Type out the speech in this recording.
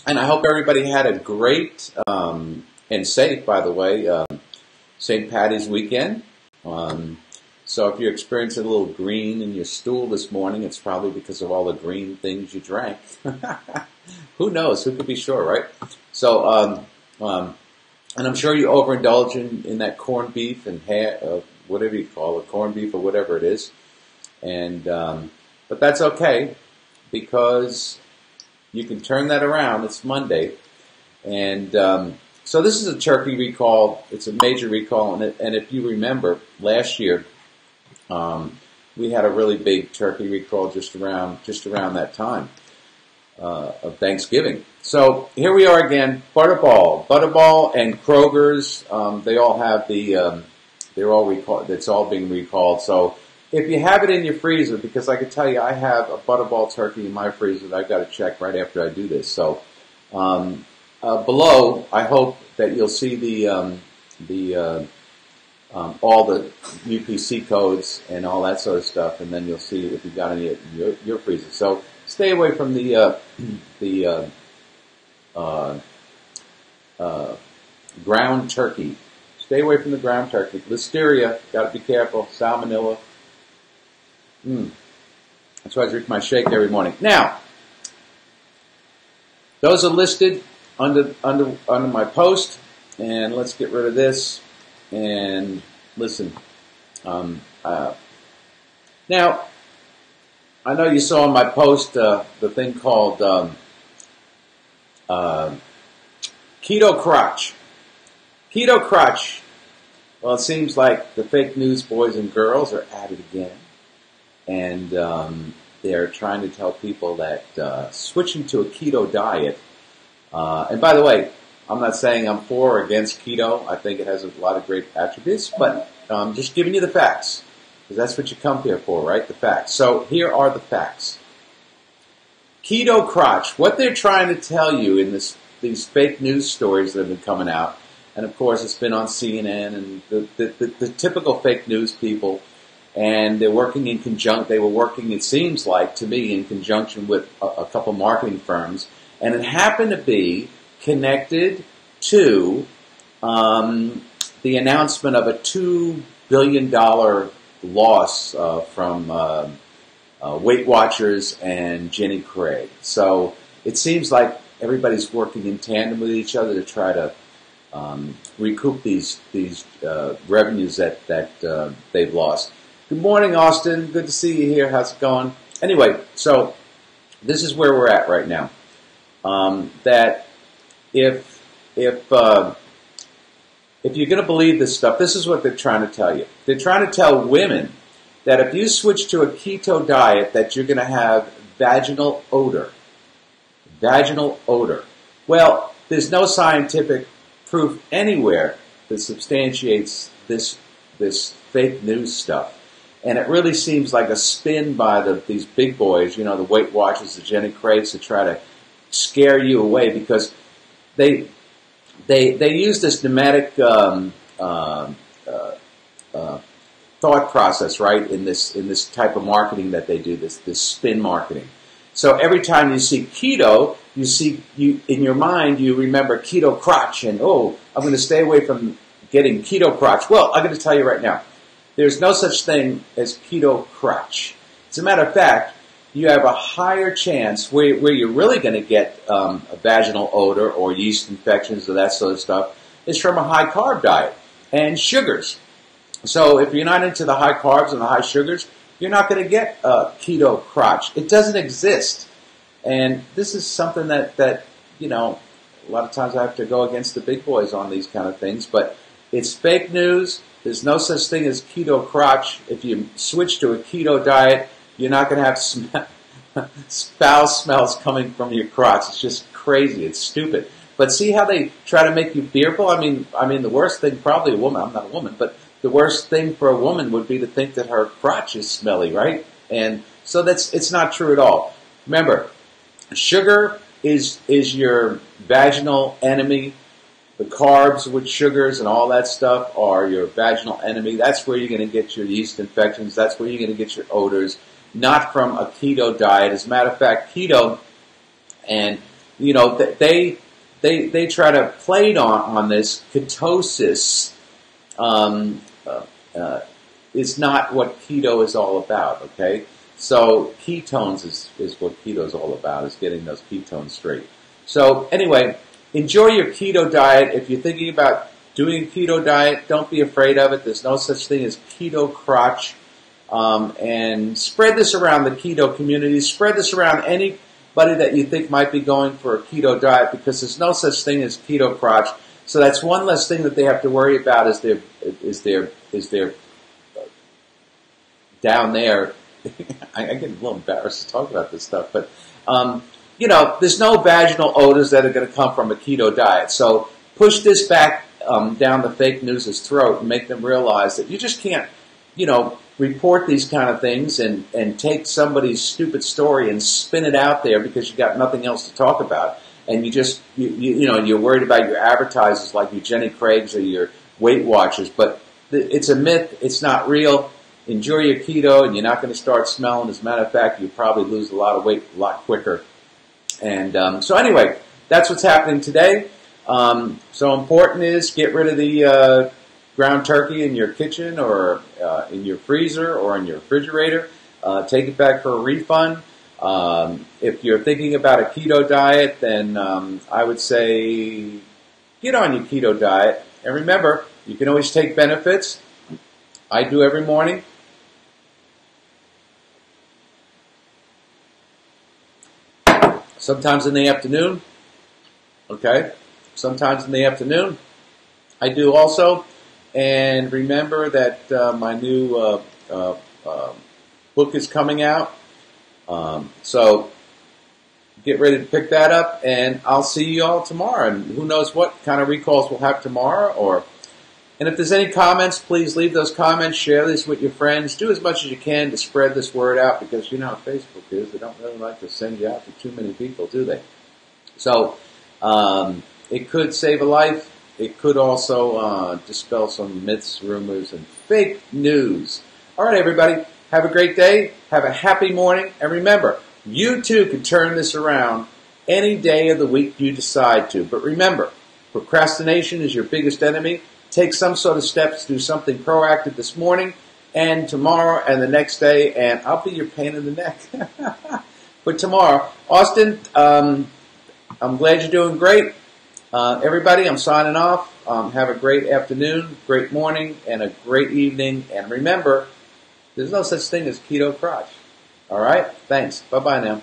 And I hope everybody had a great and safe, by the way, St. Patty's weekend. So if you're experiencing a little green in your stool this morning, it's probably because of all the green things you drank. Who knows? Who could be sure, right? So, and I'm sure you overindulge in that corned beef and whatever you call it, corned beef or whatever it is. And but that's okay, because you can turn that around. It's Monday. And so this is a turkey recall. It's a major recall. And if you remember, last year we had a really big turkey recall just around that time of Thanksgiving. So here we are again, BUTTERBALL and Kroger's. They all have they're all recalled. It's all being recalled. So if you have it in your freezer, because I can tell you I have a BUTTERBALL turkey in my freezer that I've got to check right after I do this. So below, I hope that you'll see all the UPC codes and all that sort of stuff, and then you'll see if you've got any in your freezer. So stay away from the ground turkey. Stay away from the ground turkey. Listeria, got to be careful. Salmonella. That's why I drink my shake every morning. Now, those are listed under my post, and let's get rid of this. And listen, now I know you saw in my post the thing called Keto Crotch. Keto Crotch. Well, it seems like the fake news boys and girls are at it again. And they're trying to tell people that switching to a keto diet, and by the way, I'm not saying I'm for or against keto. I think it has a lot of great attributes, but just giving you the facts, because that's what you come here for, right? The facts. So here are the facts. Keto Crotch, what they're trying to tell you in these fake news stories that have been coming out, and of course it's been on CNN and the typical fake news people. And they're working in conjunction. They were working, it seems like to me, in conjunction with a couple marketing firms, and it happened to be connected to the announcement of a $2 billion loss from Weight Watchers and Jenny Craig. So it seems like everybody's working in tandem with each other to try to recoup these revenues that they've lost. Good morning, Austin. Good to see you here. How's it going? Anyway, so this is where we're at right now. That if you're going to believe this stuff, this is what they're trying to tell you. They're trying to tell women that if you switch to a keto diet, that you're going to have vaginal odor. Vaginal odor. Well, there's no scientific proof anywhere that substantiates this fake news stuff. And it really seems like a spin by these big boys, the Weight Watchers, the Jenny Craigs, to try to scare you away, because they use this pneumatic thought process, right? In this type of marketing that they do, this spin marketing. So every time you see keto, you in your mind you remember keto crotch, and I'm going to stay away from getting keto crotch. Well, I'm going to tell you right now. There's no such thing as keto crotch. As a matter of fact, you have a higher chance where you're really going to get a vaginal odor or yeast infections or that sort of stuff is from a high carb diet and sugars. So if you're not into the high carbs and the high sugars, you're not going to get keto crotch. It doesn't exist. And this is something that a lot of times I have to go against the big boys on these kind of things, but it's fake news. There's no such thing as keto crotch. If you switch to a keto diet, you're not going to have foul smells coming from your crotch. It's just crazy. It's stupid. But see how they try to make you fearful? I mean, the worst thing, probably a woman, I'm not a woman, but the worst thing for a woman would be to think that her crotch is smelly, right? And so it's not true at all. Remember, sugar is your vaginal enemy. The carbs with sugars and all that stuff are your vaginal enemy. That's where you're going to get your yeast infections. That's where you're going to get your odors, not from a keto diet. As a matter of fact, keto and you know, they try to play on this ketosis. Is not what keto is all about, okay? So ketones is what keto is all about, is getting those ketones straight. So anyway, enjoy your keto diet. If you're thinking about doing a keto diet, don't be afraid of it. There's no such thing as keto crotch. And spread this around the keto community. Spread this around anybody that you think might be going for a keto diet, because there's no such thing as keto crotch. So that's one less thing that they have to worry about is their down there. I get a little embarrassed to talk about this stuff, but you know, there's no vaginal odors that are going to come from a keto diet. So push this back down the fake news's throat and make them realize that you just can't, you know, report these kind of things and take somebody's stupid story and spin it out there because you got nothing else to talk about, and you know, you're worried about your advertisers like your Jenny Craigs or your Weight Watchers, but it's a myth. It's not real. Enjoy your keto, and you're not going to start smelling. As a matter of fact, you'll probably lose a lot of weight a lot quicker. And so anyway, that's what's happening today. So important is get rid of the ground turkey in your kitchen or in your freezer or in your refrigerator. Take it back for a refund. If you're thinking about a keto diet, then I would say get on your keto diet. And remember, you can always take benefits. I do every morning. Sometimes in the afternoon. Okay? Sometimes in the afternoon. I do also. And remember that my new book is coming out. So get ready to pick that up, and I'll see you all tomorrow. And who knows what kind of recalls we'll have tomorrow. And if there's any comments, please leave those comments. Share this with your friends. Do as much as you can to spread this word out, because you know how Facebook is. They don't really like to send you out to too many people, do they? So it could save a life. It could also dispel some myths, rumors, and fake news. All right, everybody. Have a great day. Have a happy morning. And remember, you too can turn this around any day of the week you decide to. But remember, procrastination is your biggest enemy. Take some sort of steps to do something proactive this morning and tomorrow and the next day, and I'll be your pain in the neck for tomorrow. Austin, I'm glad you're doing great. Everybody, I'm signing off. Have a great afternoon, great morning, and a great evening. And remember, there's no such thing as keto crotch. All right? Thanks. Bye-bye now.